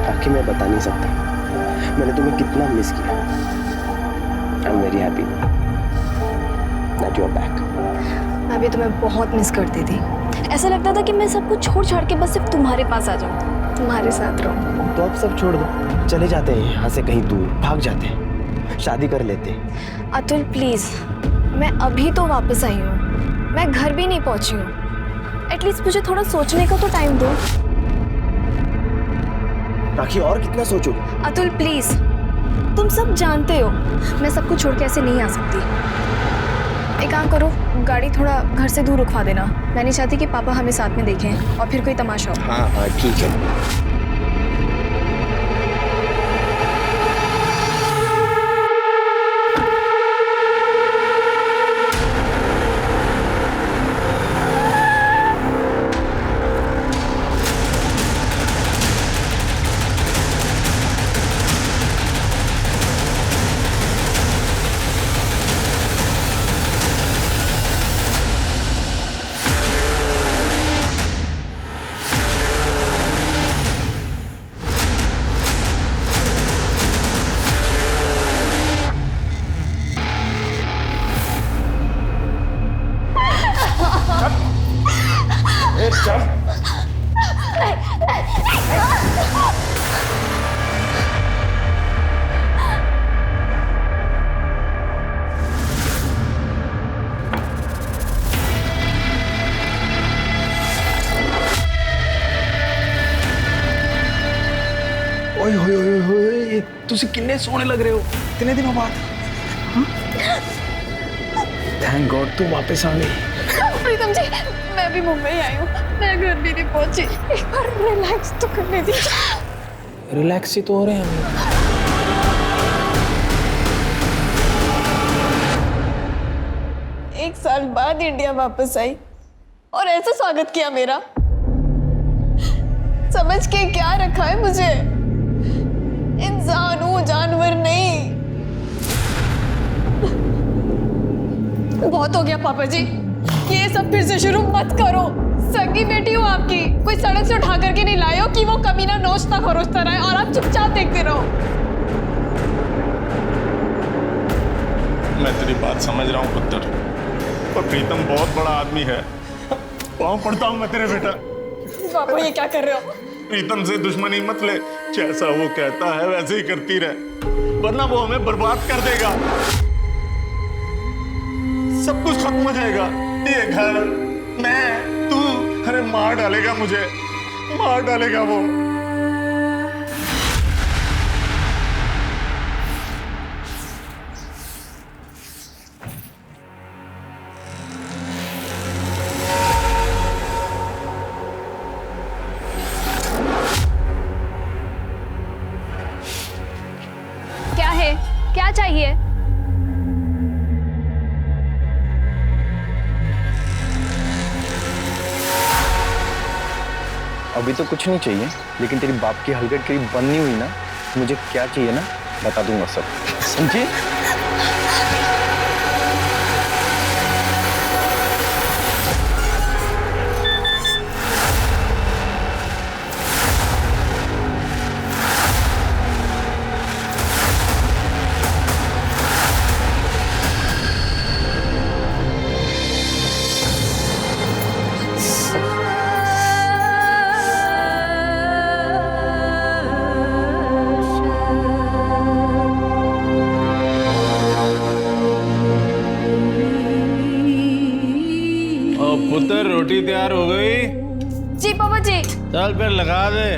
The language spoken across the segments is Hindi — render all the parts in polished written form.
राखी मैं बता नहीं सकता मैंने तुम्हें कितना मिस किया। I am very happy that you are back. मैं भी तुम्हें बहुत मिस करती थी। ऐसा लगता था कि मैं सब कुछ छोड़ छाड़ के बस सिर्फ तुम्हारे पास आ जाऊं, तुम्हारे साथ रहूं। तो अब सब छोड़ दो, चले जाते हैं यहाँ से कहीं दूर, भाग जाते हैं, शादी कर लेते हैं। अतुल प्लीज, मैं अभी तो वापस आई हूँ, मैं घर भी नहीं पहुंची हूँ। एटलीस्ट मुझे थोड़ा सोचने का तो टाइम दो। राखी और कितना सोचोगे? अतुल प्लीज, तुम सब जानते हो मैं सब कुछ छोड़ के ऐसे नहीं आ सकती। एक काम करो, गाड़ी थोड़ा घर से दूर रुकवा देना। मैं नहीं चाहती कि पापा हमें साथ में देखें और फिर कोई तमाशा हो। हाँ हाँ ठीक है। ओए होए होए होए, तुसी किन्ने सोने लग रहे हो इतने दिनों बाद। थैंक गॉड तू वापस आ गई। प्रीतम जी, मैं भी मुंबई आई हूँ, मैं घर भी नहीं पहुंची। एक बार रिलैक्स तो करने दीजिए। रिलैक्स ही तो हो रहे हैं हम लोग। एक साल बाद इंडिया वापस आई और ऐसा स्वागत किया मेरा। समझ के क्या रखा है मुझे? इंसान हूँ, जानवर नहीं। बहुत हो गया पापा जी, ये सब फिर से शुरू मत करो। सगी बेटी हूँ आपकी, कोई सड़क से उठा करके नहीं लाए हो कि वो कमीना नोचता खरोचता रहे और आप चुपचाप देखते रहो। मैं तेरी बात समझ रहा हूँ पुत्र, पर प्रीतम बहुत बड़ा आदमी है। पाँव पड़ता हूँ मैं तेरे बेटा। पापा ये क्या कर रहे हो? प्रीतम से दुश्मनी मत ले, जैसा वो कहता है वैसे ही करती रहे, वरना वो हमें बर्बाद कर देगा। सब कुछ खत्म हो जाएगा, ये घर, मैं, तू, अरे मार डालेगा मुझे, मार डालेगा वो। क्या है, क्या चाहिए? अभी तो कुछ नहीं चाहिए, लेकिन तेरी बाप की हलकट कहीं बंद नहीं हुई ना, मुझे क्या चाहिए ना बता दूंगा सब, समझी? पुत्र रोटी तैयार हो गई? जी पापा जी। चल फिर लगा दे।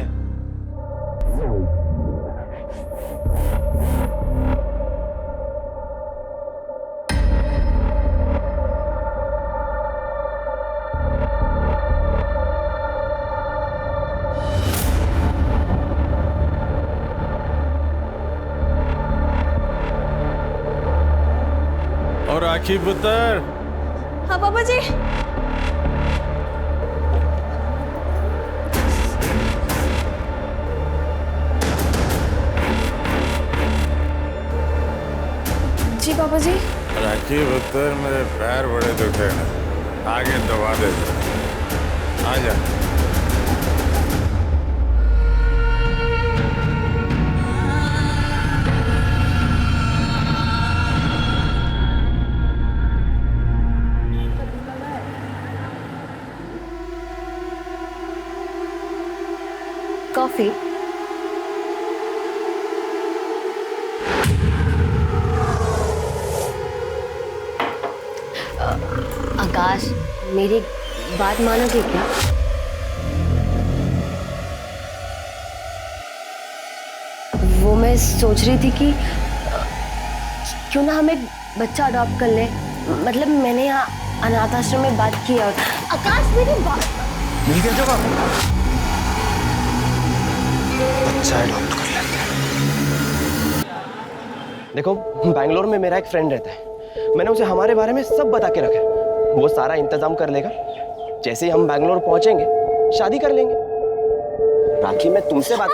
और राखी पुत्र। हाँ पापा जी। जी पापा जी। राखी पुत्र, मेरे पैर बड़े दुखे हैं, आगे दबा दे। आ जा। कॉफी? आकाश, मेरी बात मानोगे क्या? वो मैं सोच रही थी कि क्यों ना हम एक बच्चा अडॉप्ट कर ले। मतलब मैंने यहाँ अनाथ आश्रम में बात की और आकाश मेरी बात मिल गया जवाब। बच्चा अडॉप्ट कर लेते हैं। देखो, बैंगलोर में मेरा एक फ्रेंड रहता है, मैंने उसे हमारे बारे में सब बता के रखा है। वो सारा इंतजाम कर लेगा। जैसे ही हम बैंगलोर पहुंचेंगे शादी कर लेंगे। राखी, मैं तुमसे बात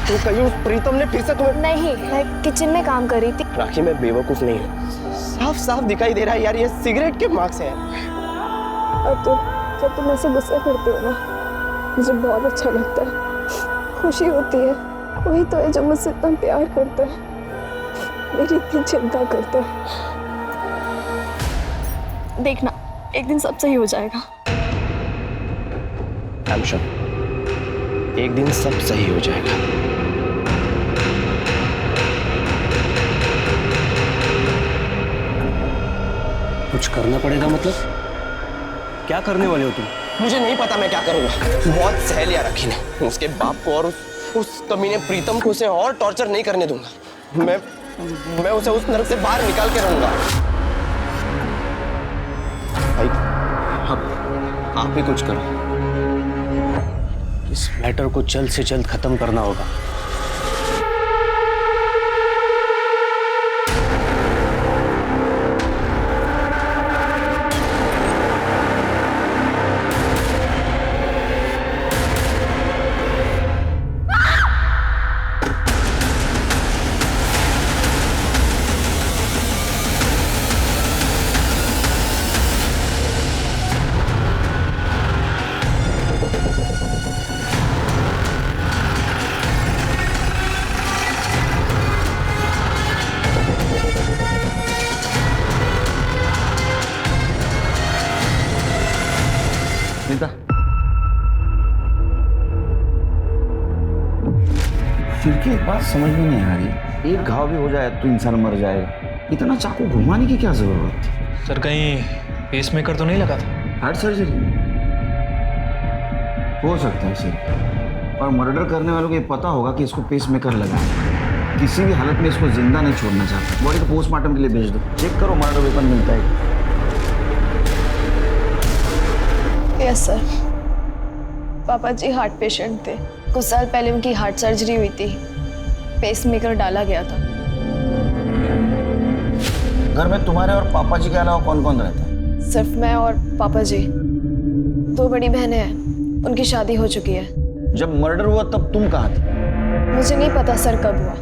तुम कहीं उस प्रीतम ने फिर से तुम्हें? नहीं, मैं किचन में काम कर रही थी। राखी, मैं बेवकूफ नहीं हूँ, साफ साफ दिखाई दे रहा है यार, ये सिगरेट के मार्क्स हैं। और जब तुम ऐसे गुस्सा करते हो ना, मुझे बहुत अच्छा लगता है, खुशी होती है। वही तो है जो मुझसे इतना प्यार करता है, मेरी इतनी चिंता करता है। देखना, एक दिन सब सही हो जाएगा। I'm sure, एक दिन सब सही हो जाएगा। कुछ करना पड़ेगा मतलब? क्या करने वाले हो तुम? मुझे नहीं पता मैं क्या करूंगा। बहुत सह लिया राखी ने। उसके बाप को और उस कमीने प्रीतम को उसे और टॉर्चर नहीं करने दूंगा। मैं उसे उस नरक से बाहर निकाल के रहूंगा। भाई, आप भी कुछ करो। इस मैटर को जल्द से जल्द खत्म करना होगा। नीता, फिर की एक बात समझ में नहीं आ रही, एक घाव भी हो जाए तो इंसान मर जाएगा, इतना चाकू घुमाने की क्या जरूरत थी? सर, कहीं पेसमेकर तो नहीं लगा था? हार्ट सर्जरी हो सकता है सर, और मर्डर करने वालों को ये पता होगा कि इसको पेसमेकर लगा है। किसी भी हालत में इसको जिंदा नहीं छोड़ना चाहता। बॉडी को पोस्टमार्टम के लिए भेज दो, चेक करो मर्डर वेपन मिलता है। यस सर, पापा जी हार्ट पेशेंट थे। कुछ साल पहले उनकी हार्ट सर्जरी हुई थी, पेसमेकर डाला गया था। घर में तुम्हारे और पापा जी के अलावा कौन कौन रहता है? सिर्फ मैं और पापा जी। 2 बड़ी बहनें हैं, उनकी शादी हो चुकी है। जब मर्डर हुआ तब तुम कहाँ थे? मुझे नहीं पता सर कब हुआ।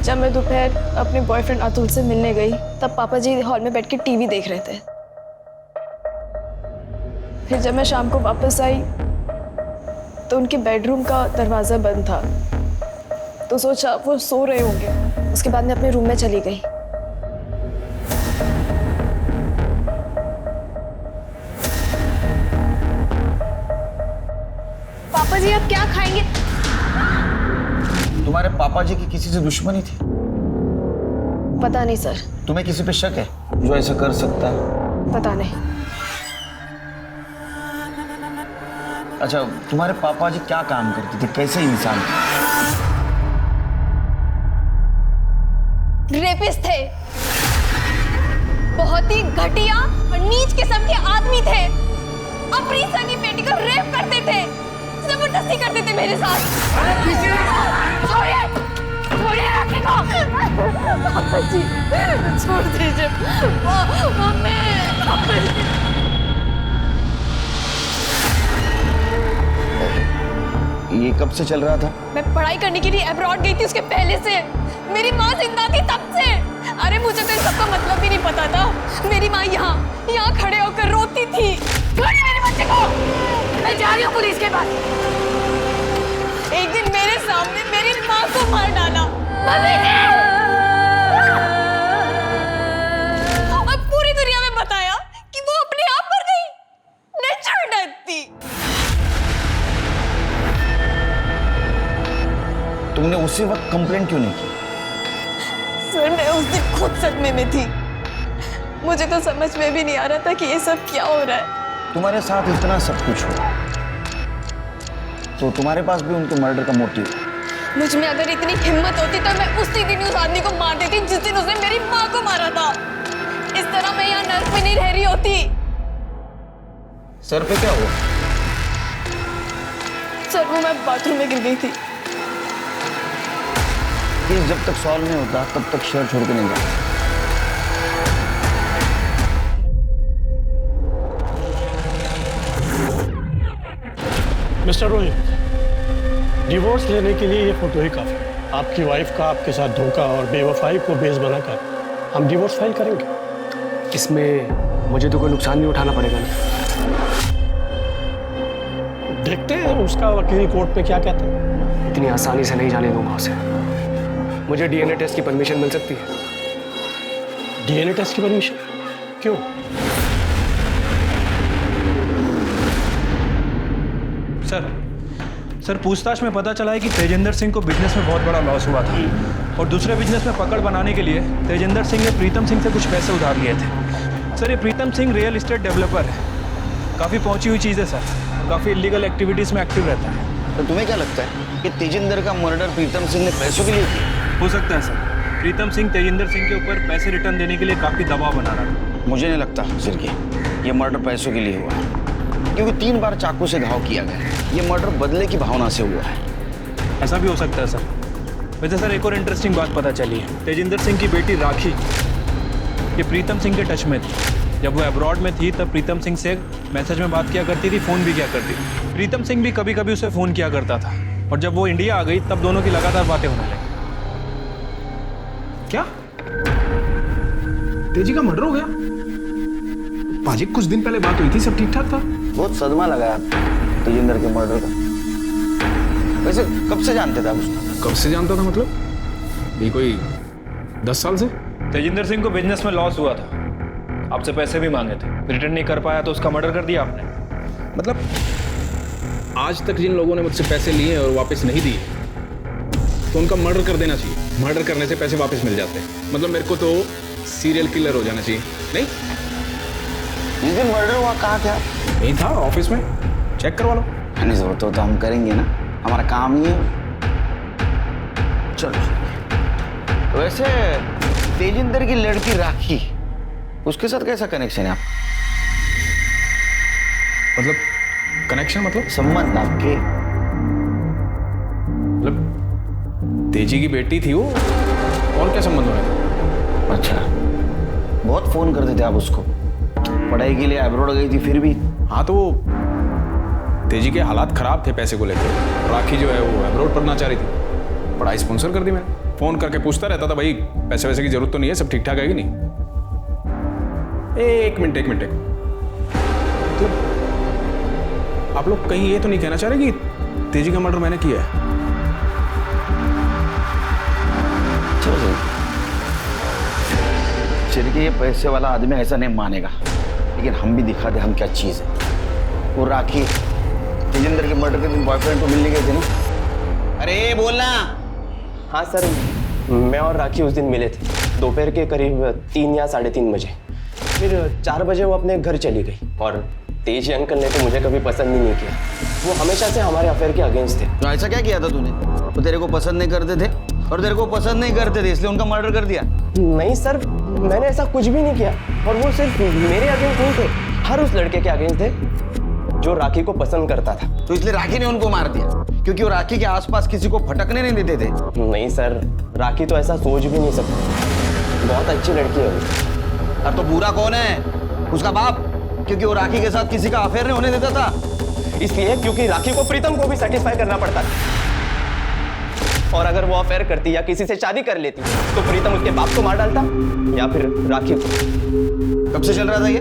जब मैं दोपहर अपने बॉयफ्रेंड अतुल से मिलने गई, तब पापा जी हॉल में बैठ के टीवी देख रहे थे। फिर जब मैं शाम को वापस आई तो उनके बेडरूम का दरवाज़ा बंद था, तो सोचा वो सो रहे होंगे। उसके बाद मैं अपने रूम में चली गई। पापा जी, आप क्या खाएंगे? तुम्हारे पापा जी की किसी से दुश्मनी थी? पता नहीं सर। तुम्हें किसी पे शक है जो ऐसा कर सकता है? पता नहीं। अच्छा, तुम्हारे पापा जी क्या काम करते थे, कैसे इंसान थे? रेपिस्ट थे, बहुत ही घटिया और नीच किस्म के आदमी थे। अपनी सगी बेटी को रेप करते थे, जबरदस्ती करते थे मेरे साथ। छोड़िए, छोड़िए राखी को। पापा जी, छोड़ दीजिए। मम्मी, ये कब से चल रहा था? मैं पढ़ाई करने के लिए अब्रॉड गई थी, उसके पहले से। मेरी माँ जिंदा थी तब से। अरे मुझे तो इन सबका मतलब भी नहीं पता था। मेरी माँ यहाँ खड़े होकर रोती थी। छोड़िए मेरे बच्चे को, मैं जा रही हूँ पुलिस के पास। एक दिन मेरे सामने मेरी माँ को मार डाला। और पूरी दुनिया में बताया कि वो अपने आप मर गई। नेचुरल डेथ थी। तुमने उसी वक्त कंप्लेंट क्यों नहीं की? सर मैं उस दिन खुद सदमे में थी, मुझे तो समझ में भी नहीं आ रहा था कि ये सब क्या हो रहा है। तुम्हारे साथ इतना सब कुछ हो तो तुम्हारे पास भी उनके मर्डर का मोटिव है। मुझ में अगर इतनी हिम्मत होती तो मैं उसी दिन उस आदमी को मार देती जिस दिन उसने मेरी माँ को मारा था। इस तरह मैं यहाँ नर्क में नहीं रह रही होती। सर पे क्या हुआ? सर वो मैं बाथरूम में गिर गई थी। केस जब तक सॉल्व नहीं होता तब तक शहर छोड़ के नहीं जाना। मिस्टर रोहित, डिवोर्स लेने के लिए ये फोटो ही काफी है। आपकी वाइफ का आपके साथ धोखा और बेवफाई को बेस बनाकर हम डिवोर्स फाइल करेंगे। इसमें मुझे तो कोई नुकसान नहीं उठाना पड़ेगा ना? देखते हैं उसका वकील कोर्ट में क्या कहता है। इतनी आसानी से नहीं जाने दूंगा उसे। मुझे डीएनए टेस्ट की परमिशन मिल सकती है? डीएनए टेस्ट की परमिशन क्यों? सर पूछताछ में पता चला है कि तेजिंदर सिंह को बिजनेस में बहुत बड़ा लॉस हुआ था और दूसरे बिजनेस में पकड़ बनाने के लिए तेजिंदर सिंह ने प्रीतम सिंह से कुछ पैसे उधार लिए थे। सर ये Pritam Singh real estate developer है, काफ़ी पहुंची हुई चीज़ है सर, और काफ़ी इलीगल एक्टिविटीज़ में एक्टिव रहता है। तो तुम्हें क्या लगता है कि तेजिंदर का मर्डर प्रीतम सिंह ने पैसों के लिए किया? हो सकता है सर, प्रीतम सिंह तेजिंदर सिंह के ऊपर पैसे रिटर्न देने के लिए काफ़ी दबाव बना रहा था। मुझे नहीं लगता सिरकी ये मर्डर पैसों के लिए हुआ है, क्योंकि 3 बार चाकू से घाव किया गया है। ये मर्डर बदले की भावना से हुआ है। ऐसा भी हो सकता है सर। वैसे सर एक और इंटरेस्टिंग बात पता चली है, तेजिंदर सिंह की बेटी राखी ये प्रीतम सिंह के टच में थी। जब वो अब्रॉड में थी तब प्रीतम सिंह से मैसेज में बात किया करती थी, फ़ोन भी किया करती थी। प्रीतम सिंह भी कभी कभी उसे फ़ोन किया करता था, और जब वो इंडिया आ गई तब दोनों की लगातार बातें होने लगी। क्या तेजी का मर्डर हो गया? पाजी कुछ दिन पहले बात हुई थी, सब ठीक ठाक था। बहुत सदमा लगा है तेजिंदर के मर्डर का। वैसे कब से जानते थे आप उसको? कब से जानता था मतलब? ये कोई 10 साल से? तेजिंदर सिंह को बिजनेस में लॉस हुआ था, आपसे पैसे भी मांगे थे, रिटर्न नहीं कर पाया तो उसका मर्डर कर दिया आपने। मतलब आज तक जिन लोगों ने मुझसे पैसे लिए और वापस नहीं दिए तो उनका मर्डर कर देना चाहिए। मर्डर करने से पैसे वापस मिल जाते हैं। मतलब मेरे को तो सीरियल किलर हो जाना चाहिए। नहीं, जिस दिन मर्डर हुआ कहाँ थे आप? नहीं था, ऑफिस में। चेक करवा लो। नहीं वो तो हम करेंगे ना, हमारा काम ही है। चलो वैसे तेजिंदर की लड़की राखी, उसके साथ कैसा कनेक्शन है आप? मतलब कनेक्शन मतलब संबंध आपके? मतलब तेजी की बेटी थी वो, और क्या संबंध हो रहा था? अच्छा, बहुत फोन करते थे आप उसको? पढ़ाई के लिए अब्रॉड गई थी फिर भी? हाँ तो वो तेजी के हालात खराब थे पैसे को लेकर। राखी जो है वो अब्रॉड पढ़ना चाह रही थी, पढ़ाई स्पॉन्सर कर दी मैंने। फोन करके पूछता रहता था, भाई पैसे वैसे की जरूरत तो नहीं है, सब ठीक ठाक है कि नहीं? एक मिनट तो आप लोग कहीं ये तो नहीं कहना चाह रहे कि तेजी का मर्डर मैंने किया है? चलो चिरकी ये पैसे वाला आदमी ऐसा नहीं मानेगा, लेकिन हम भी दिखा दे हम क्या चीज है। वो राखी तेजिंदर के मर्डर के दिन बॉयफ्रेंड को मिलने गए थे ना? अरे बोलना। हाँ सर, मैं और राखी उस दिन मिले थे दोपहर के करीब 3 या 3:30 बजे। फिर 4 बजे वो अपने घर चली गई, और तेजी अंकल ने तो मुझे कभी पसंद ही नहीं किया। वो हमेशा से हमारे अफेयर के अगेंस्ट थे। तो ऐसा क्या किया था तूने? वो तेरे को पसंद नहीं करते थे और तेरे को पसंद नहीं करते थे इसलिए उनका मर्डर कर दिया? नहीं सर, मैंने ऐसा कुछ भी नहीं किया, और वो सिर्फ मेरे अगेंस्ट नहीं थे, हर उस लड़के के अगेंस्ट थे जो राखी को पसंद करता था। तो इसलिए राखी ने उनको मार दिया क्योंकि वो राखी के आसपास किसी को भटकने नहीं देते थे? नहीं सर, राखी तो ऐसा सोच भी नहीं सकती, बहुत अच्छी लड़की है वो। और तो बुरा कौन है? उसका बाप, क्योंकि वो राखी के साथ किसी का अफेयर नहीं होने देता था। इसलिए क्योंकि राखी को प्रीतम को भी सेटिस्फाई करना पड़ता था, और अगर वो अफेयर करती या किसी से शादी कर लेती तो प्रीतम उसके बाप को मार डालता या फिर राखी को। कब से चल रहा था ये?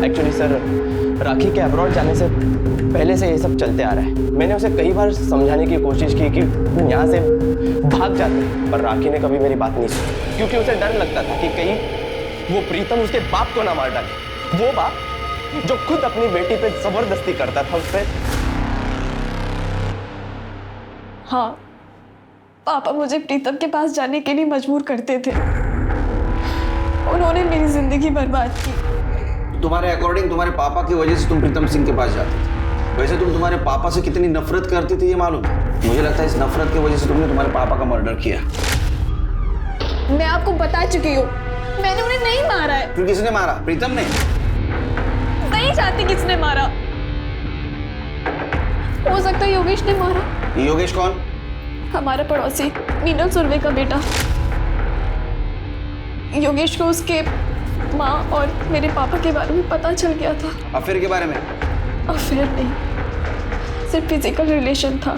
एक्चुअली सर, राखी के अब्रॉड जाने से पहले से ये सब चलते आ रहा है। मैंने उसे कई बार समझाने की कोशिश की कि यहाँ से भाग जाते, पर राखी ने कभी मेरी बात नहीं सुनी, क्योंकि उसे डर लगता था कि कहीं वो प्रीतम उसके बाप को ना मार डाले। वो बाप जो खुद अपनी बेटी पे जबरदस्ती करता था उस पर। हाँ, पापा मुझे प्रीतम के पास जाने के लिए मजबूर करते थे। उन्होंने मेरी जिंदगी बर्बाद की। तुम्हारे अकॉर्डिंग तुम्हारे पापा की वजह से तुम प्रीतम सिंह के पास जाते थे। वैसे तुम तुम्हारे पापा से कितनी नफरत करती थी ये मालूम है? मुझे लगता है इस नफरत की वजह से तुमने तुम्हारे पापा का मर्डर किया। मैं आपको बता चुकी हूँ, मैंने उन्हें नहीं मारा है। फिर किसने मारा? प्रीतम ने? नहीं जानती किसने मारा। हो सकता है योगेश ने मारा। योगेश कौन? हमारा पड़ोसी मीनल सुरवे का बेटा। योगेश को उसके माँ और मेरे पापा के बारे में पता चल गया था। अफेयर के बारे में? अफेयर नहीं, सिर्फ फिजिकल रिलेशन था।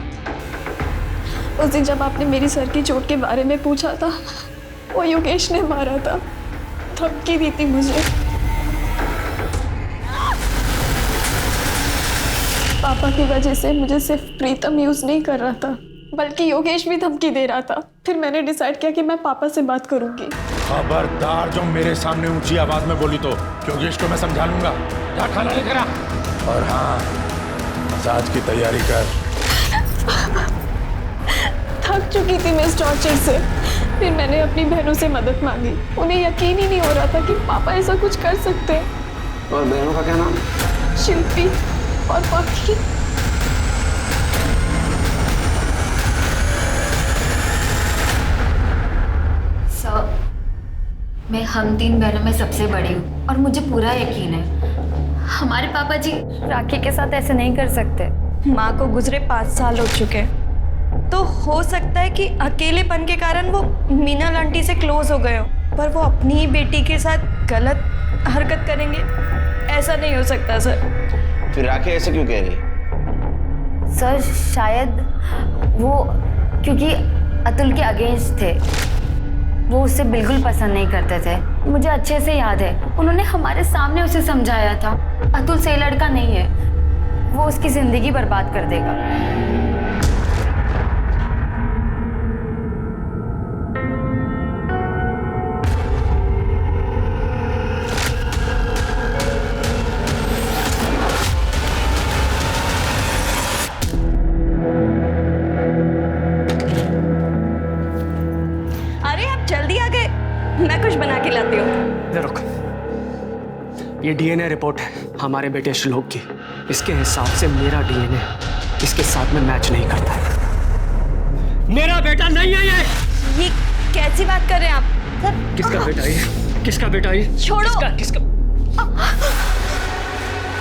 उस दिन जब आपने मेरी सर की चोट के बारे में पूछा था, वो योगेश ने मारा था। धमकी दी थी मुझे। पापा की वजह से मुझे सिर्फ प्रीतम यूज नहीं कर रहा था, बल्कि योगेश भी धमकी दे रहा था। फिर मैंने डिसाइड किया कि मैं पापा से बात करूंगी। खबरदार जो मेरे सामने ऊंची आवाज में बोली तो योगेश को मैं समझा लूंगा। जा खाना लेकर आ। और हाँ, मसाज की तैयारी कर। थक चुकी थी मैं इस टॉर्चर से। फिर मैंने अपनी बहनों से मदद मांगी। उन्हें यकीन ही नहीं हो रहा था कि पापा ऐसा कुछ कर सकते हैं। और बहनों का क्या नाम? शिल्पी और पाखी। सर, मैं हम 3 बहनों में सबसे बड़ी हूँ और मुझे पूरा यकीन है हमारे पापा जी राखी के साथ ऐसे नहीं कर सकते। माँ को गुजरे 5 साल हो चुके, तो हो सकता है कि अकेलेपन के कारण वो मीनल आंटी से क्लोज हो गए हो, पर वो अपनी ही बेटी के साथ गलत हरकत करेंगे? ऐसा नहीं हो सकता सर। फिर राखी ऐसे क्यों कह रही है? सर शायद वो क्योंकि अतुल के अगेंस्ट थे, वो उससे बिल्कुल पसंद नहीं करते थे। मुझे अच्छे से याद है, उन्होंने हमारे सामने उसे समझाया था अतुल सही लड़का नहीं है, वो उसकी जिंदगी बर्बाद कर देगा। मैं कुछ बना के लाती हूँ। रुक, ये डीएनए रिपोर्ट है हमारे बेटे श्लोक की। इसके हिसाब से मेरा डीएनए इसके साथ में मैच नहीं करता है। मेरा बेटा नहीं है ये कैसी बात कर रहे हैं आप? किसका बेटा है? किसका बेटा है? छोड़ो।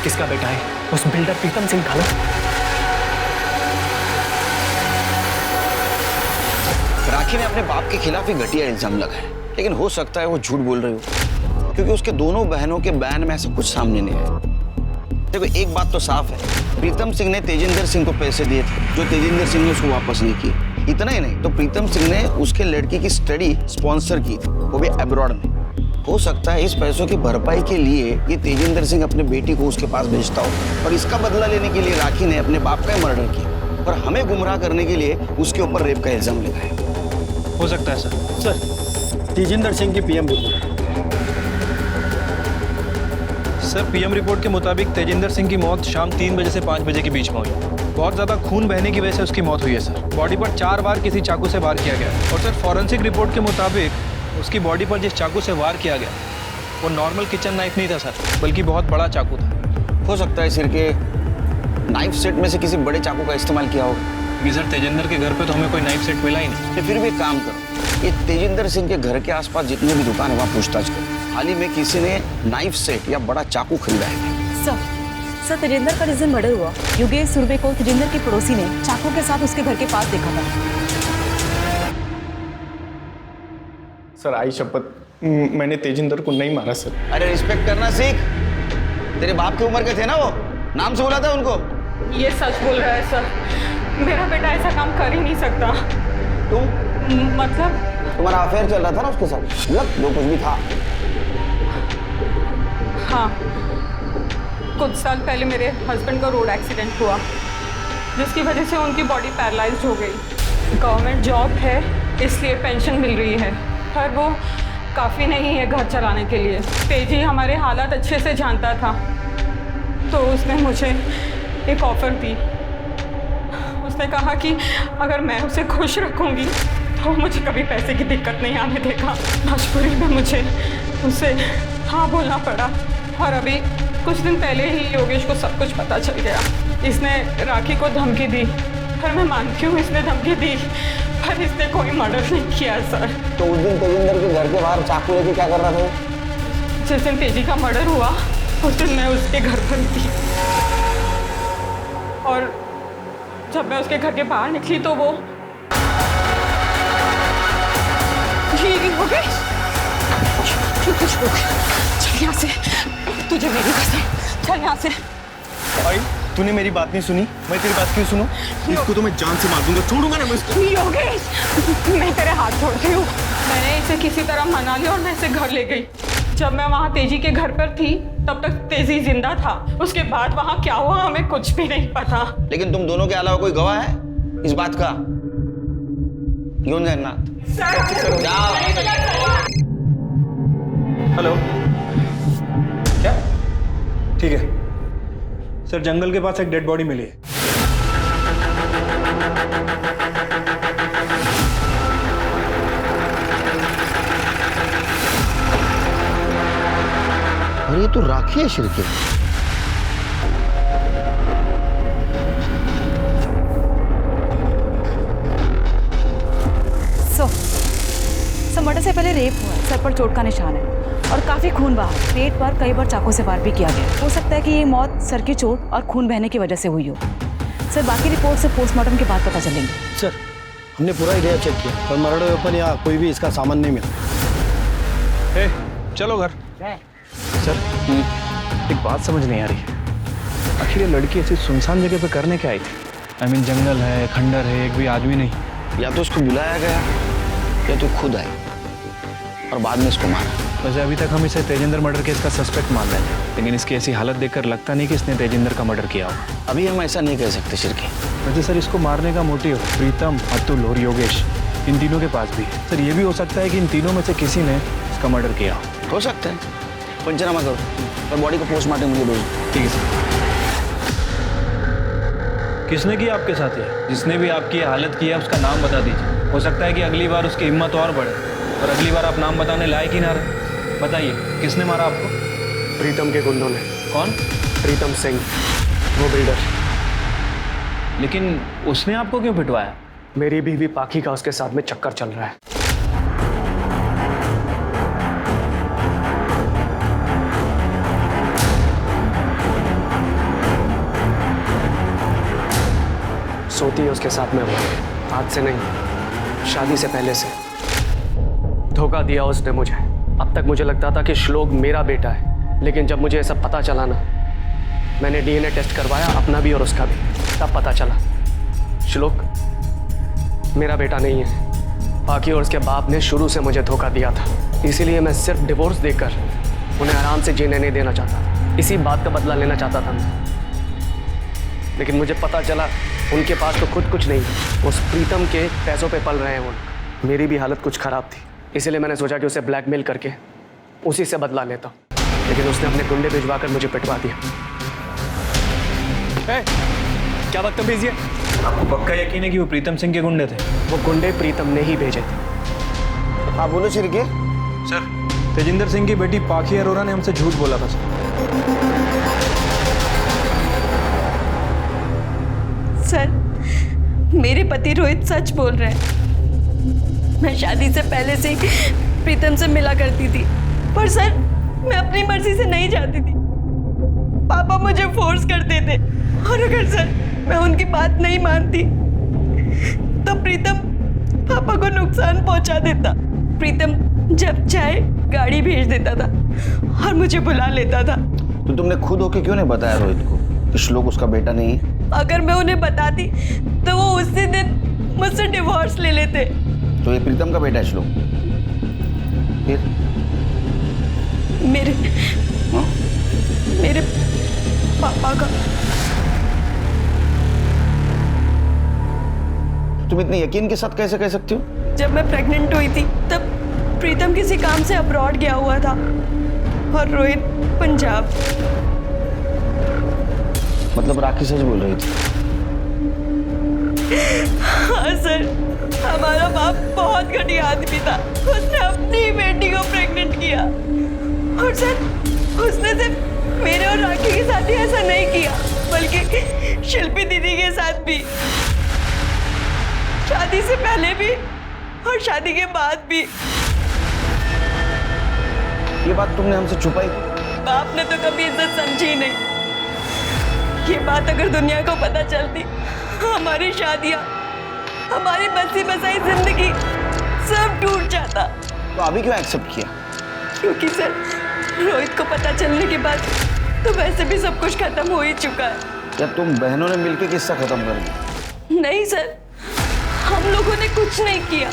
किसका बेटा है? उस बिल्डर प्रीतम सिंह का ना? राखी ने अपने बाप के खिलाफ ही घटिया इल्जाम लगाया, लेकिन हो सकता है वो झूठ बोल रही हो, क्योंकि उसके दोनों बहनों के बयान में ऐसा कुछ सामने नहीं आया। देखो एक बात तो साफ है, प्रीतम सिंह ने तेजिंदर सिंह को पैसे दिए थे जो तेजिंदर सिंह ने उसको वापस नहीं किए। इतना ही नहीं तो प्रीतम सिंह ने उसके लड़की की स्टडी स्पॉन्सर की थी, वो भी अब्रॉड में। हो सकता है इस पैसों की भरपाई के लिए ये तेजिंदर सिंह अपने बेटी को उसके पास भेजता हो, और इसका बदला लेने के लिए राखी ने अपने बाप का मर्डर किया और हमें गुमराह करने के लिए उसके ऊपर रेप का इल्जाम लगाया। हो सकता है सर। तेजिंदर सिंह की PM report. Sir PM report के मुताबिक तेजिंदर सिंह की मौत शाम 3 बजे से 5 बजे के बीच में हुई। बहुत ज़्यादा खून बहने की वजह से उसकी मौत हुई है सर। बॉडी पर 4 बार किसी चाकू से वार किया गया। और सर फॉरेंसिक रिपोर्ट के मुताबिक उसकी बॉडी पर जिस चाकू से वार किया गया वो नॉर्मल किचन नाइफ नहीं था सर, बल्कि बहुत बड़ा चाकू था। हो सकता है सिर के नाइफ सेट में से किसी बड़े चाकू का इस्तेमाल किया होगा। सर तेजिंदर के घर पे तो हमें कोई नाइफ सेट मिला ही नहीं। तो फिर भी एक काम करो, ये तेजिंदर सिंह के घर के आसपास जितने भी दुकान है वहाँ पूछताछ करो। हाल ही में किसी ने नाइफ सेट या बड़ा चाकू खरीदा है? सर तेजिंदर का जिस दिन मर्डर हुआ, योगेश सुरवे को तेजिंदर के पड़ोसी ने चाकू के साथ उसके घर के पास देखा था। सर आई शपथ, मैंने तेजिंदर को नहीं मारा सर। अरे रिस्पेक्ट करना सीख। तेरे बाप की उम्र के थे ना वो, नाम से बुला था उनको। ये सच बोल रहा है सर, मेरा बेटा ऐसा काम कर ही नहीं सकता। तुम मतलब तुम्हारा अफेयर चल रहा था ना उसके साथ, मतलब जो कुछ भी था। हाँ, कुछ साल पहले मेरे हस्बैंड का रोड एक्सीडेंट हुआ, जिसकी वजह से उनकी बॉडी पैरालाइज्ड हो गई। गवर्नमेंट जॉब है इसलिए पेंशन मिल रही है, पर वो काफ़ी नहीं है घर चलाने के लिए। तेजी हमारे हालात अच्छे से जानता था, तो उसने मुझे एक ऑफ़र दी। उसने कहा कि अगर मैं उसे खुश रखूंगी तो मुझे कभी पैसे की दिक्कत नहीं आने देगा। मजबूरी में मुझे उसे हाँ बोलना पड़ा और अभी कुछ दिन पहले ही योगेश को सब कुछ पता चल गया। इसने राखी को धमकी दी, पर मैं मानती हूँ इसने धमकी दी, पर इसने कोई मर्डर नहीं किया सर। तो उस दिन तेजिंदर के घर के बाहर चाकू लेके क्या कर रहा था? जिस दिन तेजी का मर्डर हुआ उस दिन मैं उसके घर पर थी और जब मैं उसके घर के बाहर निकली तो वो हो गई। चल यहाँ से, तुझे मेरी कसम, चल यहाँ से। भाई तूने मेरी बात नहीं सुनी, मैं तेरी बात क्यों सुनूं? इसको तो मैं जान से मार दूंगा, छोड़ूंगा ना मैं इसको। योगेश, मैं तेरे हाथ छोड़ती हूँ। मैंने इसे किसी तरह मना लिया और मैं इसे घर ले गई। जब मैं वहाँ तेजी के घर पर थी तब तक तेजी जिंदा था, उसके बाद वहाँ क्या हुआ हमें कुछ भी नहीं पता। लेकिन तुम दोनों के अलावा कोई गवाह है इस बात का? क्यों जगन्नाथ? जाओ। हेलो, क्या? ठीक है सर, जंगल के पास एक डेड बॉडी मिली है। अरे ये तो राखी है शिरके। सर मर्डर से पहले रेप हुआ, सर पर चोट का निशान है और काफी खून बहा, पेट पर कई बार चाकू से वार भी किया गया। हो सकता है कि ये मौत सर की चोट और खून बहने की वजह से हुई हो। सर बाकी रिपोर्ट से पोस्टमार्टम के बाद पता चलेंगे। सर हमने पूरा एरिया चेक किया पर मर्डर वेपन या कोई भी इसका सामान नहीं मिला। चलो घर। सर एक बात समझ नहीं आ रही है, आखिर ये लड़की ऐसी सुनसान जगह पे करने क्या आई थी? I mean, जंगल है, खंडर है, एक भी आदमी नहीं। या तो उसको बुलाया गया या तो खुद आई और बाद में इसको मारा। वैसे अभी तक हम इसे तेजिंदर मर्डर केस का सस्पेक्ट मान रहे हैं, लेकिन इसकी ऐसी हालत देखकर लगता नहीं कि इसने तेजिंदर का मर्डर किया हो। अभी हम ऐसा नहीं कह सकते शिरके। वैसे सर इसको मारने का मोटिव प्रीतम, अतुल और योगेश इन तीनों के पास भी है। सर ये भी हो सकता है कि इन तीनों में से किसी ने इसका मर्डर किया हो सकता है। पंचनामा करो और बॉडी को पोस्टमार्टम मुझे भेजो। ठीक है सर। किसने की आपके साथ है? जिसने भी आपकी हालत की है उसका नाम बता दीजिए। हो सकता है कि अगली बार उसकी हिम्मत और बढ़े और अगली बार आप नाम बताने लायक ही ना रहे। बताइए किसने मारा आपको? प्रीतम के गुंडों ने। कौन? प्रीतम सिंह, वो ब्रीडर। लेकिन उसने आपको क्यों पिटवाया? मेरी बीवी पाखी का उसके साथ में चक्कर चल रहा है। सोती है उसके साथ में वो, आज से नहीं, शादी से पहले से। धोखा दिया उसने मुझे। अब तक मुझे लगता था कि श्लोक मेरा बेटा है, लेकिन जब मुझे ये सब पता चला ना, मैंने डीएनए टेस्ट करवाया, अपना भी और उसका भी, तब पता चला श्लोक मेरा बेटा नहीं है। बाकी और उसके बाप ने शुरू से मुझे धोखा दिया था, इसीलिए मैं सिर्फ डिवोर्स देकर उन्हें आराम से जीने नहीं देना चाहता। इसी बात का बदला लेना चाहता था मैं। लेकिन मुझे पता चला उनके पास तो खुद कुछ नहीं, उस प्रीतम के पैसों पे पल रहे हैं वो। मेरी भी हालत कुछ खराब थी, इसीलिए मैंने सोचा कि उसे ब्लैकमेल करके उसी से बदला लेता, लेकिन उसने अपने गुंडे भिजवाकर मुझे पिटवा दिया। क्या बदतमीजी है? आपको पक्का यकीन है कि वो प्रीतम सिंह के गुंडे थे? वो गुंडे प्रीतम ने ही भेजे थे। आप बोलो शिरके। सर तेजिंदर सिंह की बेटी पाखी अरोरा ने हमसे झूठ बोला था सर, मेरे पति रोहित सच बोल रहे हैं। मैं शादी से पहले से ही प्रीतम से मिला करती थी, पर सर मैं अपनी मर्जी से नहीं जाती थी। पापा मुझे फोर्स करते थे और अगर सर मैं उनकी बात नहीं मानती तो प्रीतम पापा को नुकसान पहुंचा देता। प्रीतम जब चाहे गाड़ी भेज देता था और मुझे बुला लेता था। तो तुमने खुद होके क्यों नहीं बताया रोहित को कि श्लोक उसका बेटा नहीं है? अगर मैं उन्हें बताती तो वो उसी दिन मुझसे डिवोर्स ले लेते। तो ये प्रीतम का बेटा है श्लोक? फिर मेरे पापा का। तुम इतने यकीन के साथ कैसे कह सकती हो? जब मैं प्रेग्नेंट हुई थी तब प्रीतम किसी काम से अब्रॉड गया हुआ था और रोहित पंजाब। मतलब राखी सच बोल रही थी? हाँ सर, हमारा बाप बहुत घटिया आदमी था। उसने अपनी ही बेटी को प्रेग्नेंट किया। और सर उसने सिर्फ मेरे और राखी के साथ ही ऐसा नहीं किया, बल्कि शिल्पी दीदी के साथ भी, शादी से पहले भी और शादी के बाद भी। ये बात तुमने हमसे छुपाई? बाप ने तो कभी इज्जत समझी नहीं। ये बात अगर दुनिया को पता चलती, हमारी शादियां, हमारी बसी बसाई जिंदगी सब टूट जाता। तो अभी क्यों एक्सेप्ट किया? क्योंकि सर रोहित को पता चलने के बाद तो वैसे भी सब कुछ खत्म हो ही चुका है। या तुम बहनों ने मिलकर किस्सा खत्म कर दिया? नहीं सर, हम लोगों ने कुछ नहीं किया।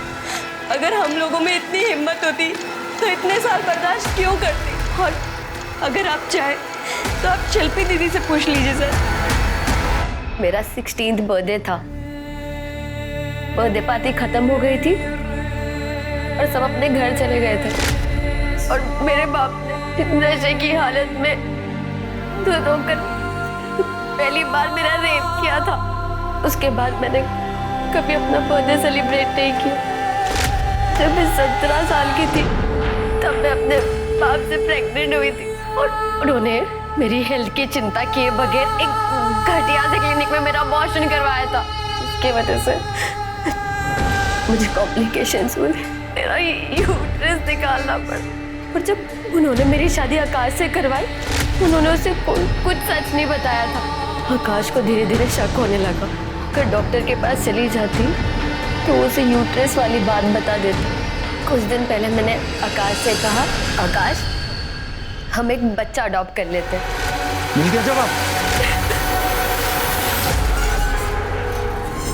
अगर हम लोगों में इतनी हिम्मत होती तो इतने साल बर्दाश्त क्यों करते? और अगर आप चाहे तो आप शिल्पी दीदी से पूछ लीजिए सर। मेरा 16th बर्थडे था। बर्थडे पार्टी खत्म हो गई थी और सब अपने घर चले गए थे, और मेरे बाप ने नशे की हालत में दूध होकर पहली बार मेरा रेप किया था। उसके बाद मैंने कभी अपना बर्थडे सेलिब्रेट नहीं किया। जब मैं 17 साल की थी तब मैं अपने बाप से प्रेग्नेंट हुई थी, और उन्होंने मेरी हेल्थ की चिंता किए बगैर एक घटिया से क्लिनिक में मेरा अबॉर्शन करवाया था, जिसकी वजह से मुझे कॉम्प्लिकेशंस हुए, मेरा यूट्रस निकालना पड़ा। और जब उन्होंने मेरी शादी आकाश से करवाई, उन्होंने उसे कुछ सच नहीं बताया था। आकाश को धीरे धीरे शक होने लगा। अगर डॉक्टर के पास चली जाती तो उसे यूट्रस वाली बात बता देती। कुछ दिन पहले मैंने आकाश से कहा, आकाश हम एक बच्चा अडॉप्ट कर लेते हैं। मिल गया जवाब?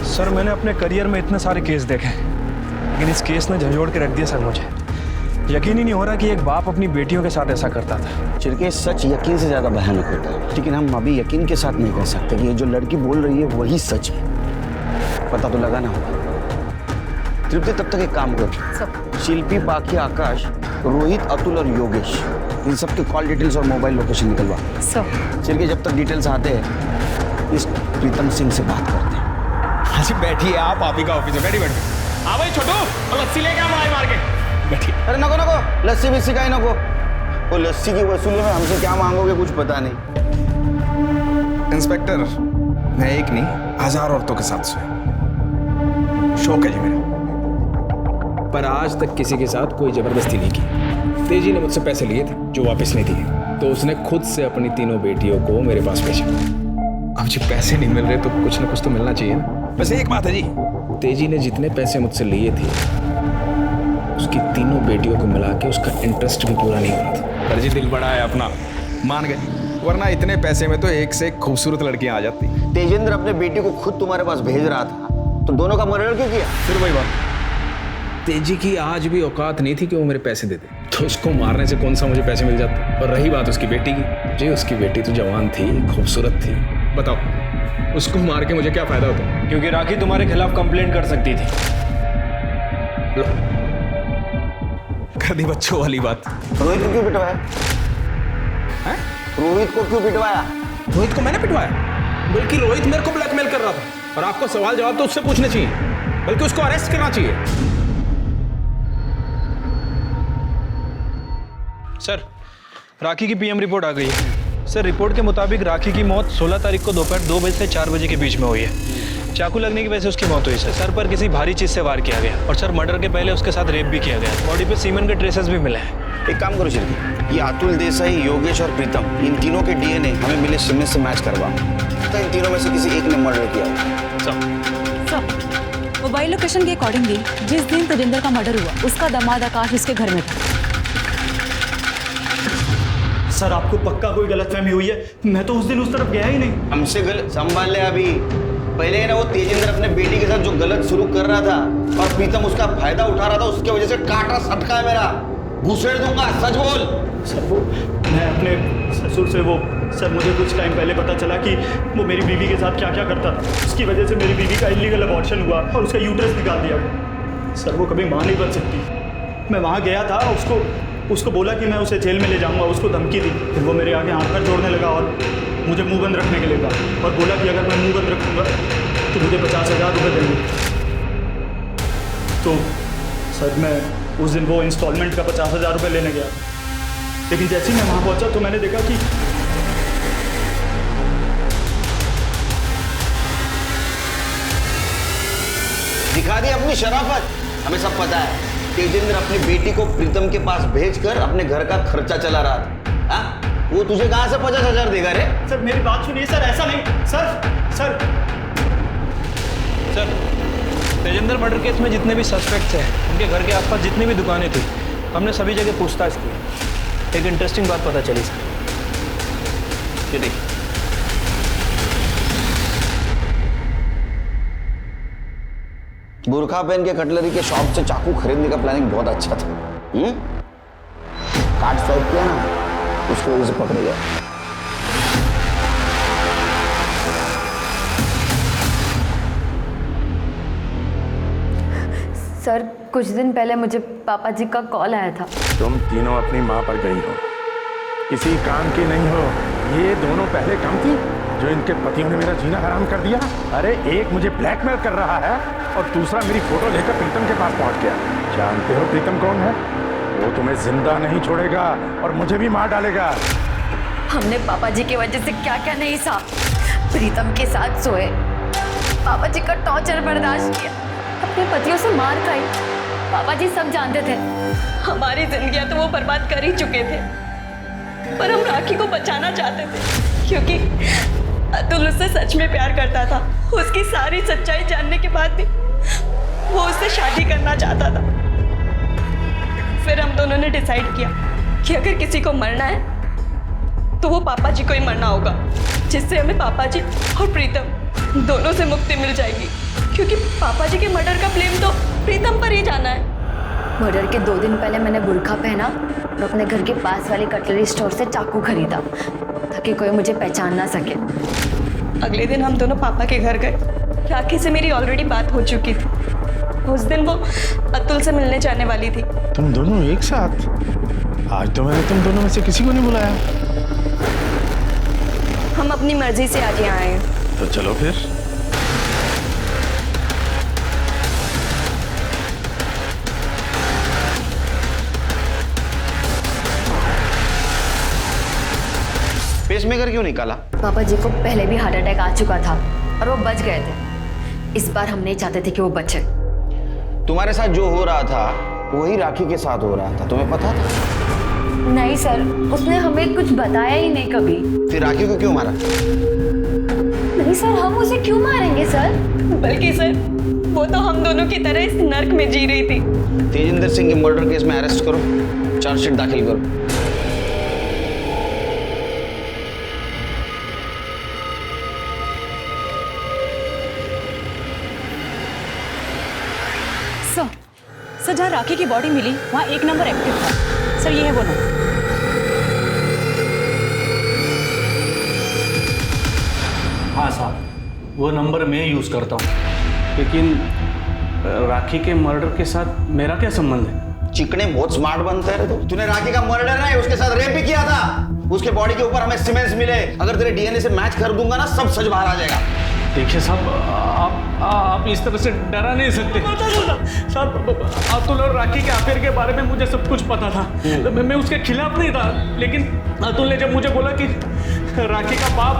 सर मैंने अपने करियर में इतने सारे केस देखे, लेकिन इस केस ने झंझोड़ के रख दिया सर। मुझे यकीन ही नहीं हो रहा कि एक बाप अपनी बेटियों के साथ ऐसा करता था। चिरके सच यकीन से ज्यादा भयानक होता है, लेकिन हम अभी यकीन के साथ नहीं कह सकते कि ये जो लड़की बोल रही है वही सच है। पता तो लगाना होगा। तृप्ति तब तक एक काम कर, शिल्पी, बाकी, आकाश, रोहित, अतुल और योगेश, इन सब के कॉल डिटेल्स और मोबाइल लोकेशन निकलवा। चिरके जब तक डिटेल्स आते हैं इस प्रीतम सिंह से बात करते हैं। अच्छा बैठिए आप ही का ऑफिस है, बैठी हाँ भाई छोटू, और लस्सी लेके आ मार के बैठिए। अरे नको नको, लस्सी भी सिखाई नको। वो लस्सी की वसूली में हमसे क्या मांगोगे कुछ पता नहीं। इंस्पेक्टर, मैं एक नहीं 1000 औरतों के साथ सोया, शौक है जी मेरा, पर आज तक किसी के साथ कोई जबरदस्ती नहीं की। तेजी ने मुझसे पैसे लिए थे जो वापस नहीं दिए, तो उसने खुद से अपनी तीनों बेटियों को मेरे पास भेजा। अब जी पैसे नहीं मिल रहे तो कुछ ना कुछ तो मिलना चाहिए ना। वैसे एक बात है जी, तेजी ने जितने पैसे मुझसे लिए थे उसकी तीनों बेटियों को मिला के उसका इंटरेस्ट भी पूरा नहीं हुआ था। पर जी दिल बड़ा है अपना, मान गए, वरना इतने पैसे में तो एक से एक खूबसूरत लड़कियां आ जाती। तेजेंद्र अपने बेटी को खुद तुम्हारे पास भेज रहा था, तो दोनों का मर्डर क्यों किया? फिर वही बात, तेजी की आज भी औकात नहीं थी कि वो मेरे पैसे दे दे, तो उसको मारने से कौन सा मुझे पैसे मिल जाते। और रही बात उसकी बेटी की, जी उसकी बेटी तो जवान थी, खूबसूरत थी, बताओ उसको मार के मुझे क्या फायदा होता? क्योंकि राखी तुम्हारे खिलाफ कंप्लेंट कर सकती थी। लो कर दी बच्चों वाली बात। रोहित को क्यों पिटवाया? हैं? रोहित को क्यों पिटवाया? रोहित को मैंने पिटवाया? बल्कि रोहित मेरे को ब्लैकमेल कर रहा था, और आपको सवाल जवाब तो उससे पूछने चाहिए, बल्कि उसको अरेस्ट करना चाहिए। सर राखी की पीएम रिपोर्ट आ गई है। सर रिपोर्ट के मुताबिक राखी की मौत 16 तारीख को दोपहर 2 बजे से 4 बजे के बीच में हुई है। चाकू लगने की वजह से उसकी मौत हुई सर। सर पर किसी भारी चीज से वार किया गया, और सर मर्डर के पहले उसके साथ रेप भी किया गया। बॉडी पे सीमेंट के ट्रेसेस भी मिले हैं। एक काम करो शिल्पी, ये अतुल देसाई, योगेश और प्रीतम, इन तीनों के डीएनए हमें मिले सिमेंट से मैच करवा, तो इन तीनों में से किसी एक ने मर्डर किया। सर मोबाइल लोकेशन के अकॉर्डिंगली जिस दिन तेजिंदर का मर्डर हुआ उसका दामाद आकाश उसके घर में था। सर आपको पक्का कोई गलतफहमी हुई है, मैं तो उस दिन उस तरफ गया ही नहीं। हमसे गलत संभाल ले अभी। पहले ना वो तेजिंदर अपने बेटी के साथ जो गलत शुरू कर रहा था और प्रीतम उसका फायदा उठा रहा था, उसके वजह से काटा सटका है मेरा, घुसेड़ दूंगा, सच बोल। सर वो मैं अपने ससुर से सर मुझे कुछ टाइम पहले पता चला कि वो मेरी बीवी के साथ क्या क्या करता था। उसकी वजह से मेरी बीवी का इलीगल अबॉर्शन हुआ और उसका यूट्रस निकाल दिया गया। सर वो कभी मां नहीं बन सकती। मैं वहाँ गया था, उसको बोला कि मैं उसे जेल में ले जाऊंगा, उसको धमकी दी। फिर वो मेरे आगे हाथ पैर जोड़ने लगा और मुझे मुंह बंद रखने के लिए कहा, और बोला कि अगर मैं मुंह बंद रखूंगा कि मुझे 50,000 रुपये देंगे। तो सर मैं उस दिन वो इंस्टॉलमेंट का 50,000 रुपये लेने गया, लेकिन जैसे ही मैं वहाँ पहुँचा तो मैंने देखा कि दिखा दी अपनी शराफत। हमें सब पता है तेजिंदर अपनी बेटी को प्रीतम के पास भेजकर अपने घर का खर्चा चला रहा था। हाँ? वो तुझे कहां से 50,000 देगा रे? सर मेरी बात सुनिए सर, ऐसा नहीं सर। तेजिंदर मर्डर केस में जितने भी सस्पेक्ट्स हैं, उनके घर के आसपास जितनी भी दुकानें थी, हमने सभी जगह पूछताछ की। एक इंटरेस्टिंग बात पता चली सर। ये देखिए, बुरखा पहन के कटलरी के शॉप से चाकू खरीदने का प्लानिंग बहुत अच्छा था। कार्ड स्वाइप किया ना, उसको वजह से पकड़ गया। सर कुछ दिन पहले मुझे पापा जी का कॉल आया था। तुम तीनों अपनी माँ पर गई हो, किसी काम की नहीं हो। ये दोनों पहले काम थी जो इनके पतियों ने मेरा जीना हराम कर दिया। अरे एक मुझे ब्लैकमेल कर रहा है और दूसरा मेरी फोटो लेकर प्रीतम के पास पहुंच गया। जानते हो प्रीतम कौन है? वो तुम्हें जिंदा नहीं छोड़ेगा और मुझे भी मार डालेगा। हमने पापा जी की वजह से क्या क्या नहीं सहा। प्रीतम के साथ सोए, पापा जी का टॉर्चर बर्दाश्त किया, अपने पतियों से मार खाई। पापा जी सब जानते थे। हमारी जिंदगियां तो वो बर्बाद कर ही चुके थे, पर हम राखी को बचाना चाहते थे क्योंकि अतुल उससे सच में प्यार करता था। उसकी सारी सच्चाई जानने के बाद भी वो उससे शादी करना चाहता था। फिर हम दोनों ने डिसाइड किया कि अगर किसी को मरना है तो वो पापा जी को ही मरना होगा, जिससे हमें पापा जी और प्रीतम दोनों से मुक्ति मिल जाएगी, क्योंकि पापा जी के मर्डर का ब्लेम तो प्रीतम पर ही जाना है। मर्डर के 2 दिन पहले मैंने बुर्खा पहना और अपने घर के पास वाली कटलरी स्टोर से चाकू खरीदा ताकि कोई मुझे पहचान ना सके। अगले दिन हम दोनों पापा के घर गए। राखी से मेरी ऑलरेडी बात हो चुकी थी। उस दिन वो अतुल से मिलने जाने वाली थी। तुम दोनों एक साथ? आज तो मैंने तुम दोनों में से किसी को नहीं बुलाया। हम अपनी मर्जी से आज यहाँ आए हैं। तो चलो फिर। पेसमेकर क्यों निकाला? पापा जी को पहले भी हार्ट अटैक आ चुका था और वो बच गए थे। इस बार हम नहीं चाहते थे कि वो बचे। तुम्हारे साथ जो हो रहा था वही राखी के साथ हो रहा था, तुम्हें पता था? नहीं सर, उसने हमें कुछ बताया ही नहीं कभी। फिर राखी को क्यों मारा? नहीं सर, हम उसे क्यों मारेंगे सर? बल्कि सर वो तो हम दोनों की तरह इस नर्क में जी रही थी। तेजिंदर सिंह के मर्डर केस में अरेस्ट करो, चार्जशीट दाखिल करो। सर जहाँ राखी की बॉडी मिली वहाँ 1 नंबर एक्टिव था। सर ये है वो नंबर। हाँ साहब, वो नंबर मैं यूज़ करता हूँ, लेकिन राखी के मर्डर के साथ मेरा क्या संबंध है? चिकने बहुत स्मार्ट बनते हैं तो। तूने राखी का मर्डर नहीं, उसके साथ रेप भी किया था। उसके बॉडी के ऊपर हमें सीमेंट्स मिले। अगर तेरे डीएनए से मैच कर दूंगा ना, सब सच बाहर आ जाएगा। देखिए साहब, आप इस तरह से डरा नहीं सकते। साहब अतुल और राखी के अफेयर के बारे में मुझे सब कुछ पता था। मैं उसके खिलाफ नहीं था, लेकिन अतुल ने जब मुझे बोला कि राखी का बाप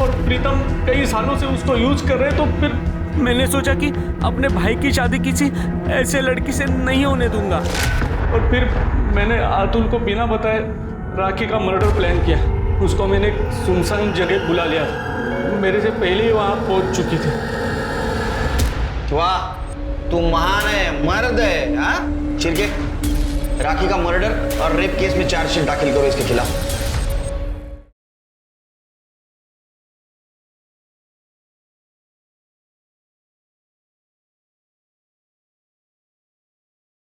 और प्रीतम कई सालों से उसको यूज कर रहे, तो फिर मैंने सोचा कि अपने भाई की शादी किसी ऐसे लड़की से नहीं होने दूंगा। और फिर मैंने अतुल को बिना बताए राखी का मर्डर प्लान किया। उसको मैंने एक सुनसान जगह बुला लिया, मेरे से पहले ही वहाँ पहुँच चुकी थी। वाह, तू महान है, मर्द है। हाँ चिरके, राखी का मर्डर और रेप केस में चार्जशीट दाखिल करो इसके खिलाफ।